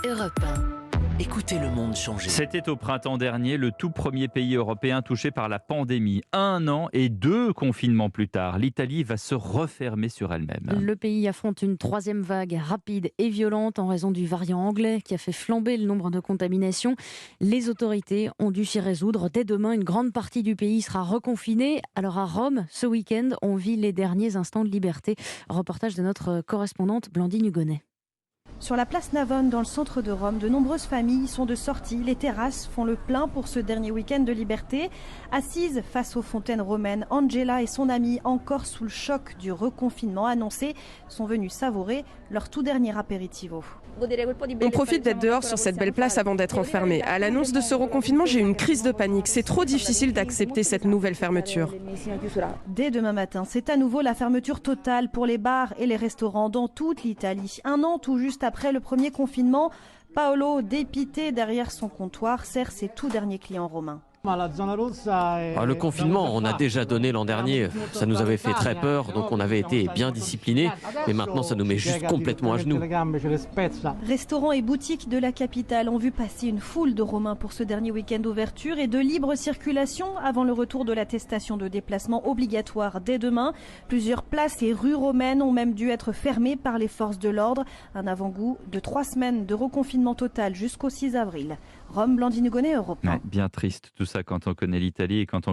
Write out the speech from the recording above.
Europe 1. Écoutez le monde changer. C'était au printemps dernier le tout premier pays européen touché par la pandémie. 1 an et 2 confinements plus tard, l'Italie va se refermer sur elle-même. Le pays affronte une troisième vague rapide et violente en raison du variant anglais qui a fait flamber le nombre de contaminations. Les autorités ont dû s'y résoudre. Dès demain, une grande partie du pays sera reconfinée. Alors à Rome, ce week-end, on vit les derniers instants de liberté. Reportage de notre correspondante Blandine Hugonnet. Sur la place Navone, dans le centre de Rome, de nombreuses familles sont de sortie. Les terrasses font le plein pour ce dernier week-end de liberté. Assises face aux fontaines romaines, Angela et son amie, encore sous le choc du reconfinement annoncé, sont venus savourer leur tout dernier apéritivo. On profite d'être dehors sur cette belle place avant d'être enfermé. À l'annonce de ce reconfinement, j'ai eu une crise de panique. C'est trop difficile d'accepter cette nouvelle fermeture. Dès demain matin, c'est à nouveau la fermeture totale pour les bars et les restaurants dans toute l'Italie. 1 an tout juste après le premier confinement, Paolo, dépité derrière son comptoir, sert ses tout derniers clients romains. Le confinement, on a déjà donné l'an dernier. Ça nous avait fait très peur, donc on avait été bien disciplinés. Mais maintenant, ça nous met juste complètement à genoux. Restaurants et boutiques de la capitale ont vu passer une foule de Romains pour ce dernier week-end d'ouverture et de libre circulation avant le retour de l'attestation de déplacement obligatoire dès demain. Plusieurs places et rues romaines ont même dû être fermées par les forces de l'ordre. Un avant-goût de 3 semaines de reconfinement total jusqu'au 6 avril. Rome, Blandine Hugonnet, Europe 1. Ouais, bien triste tout ça quand on connaît l'Italie et quand on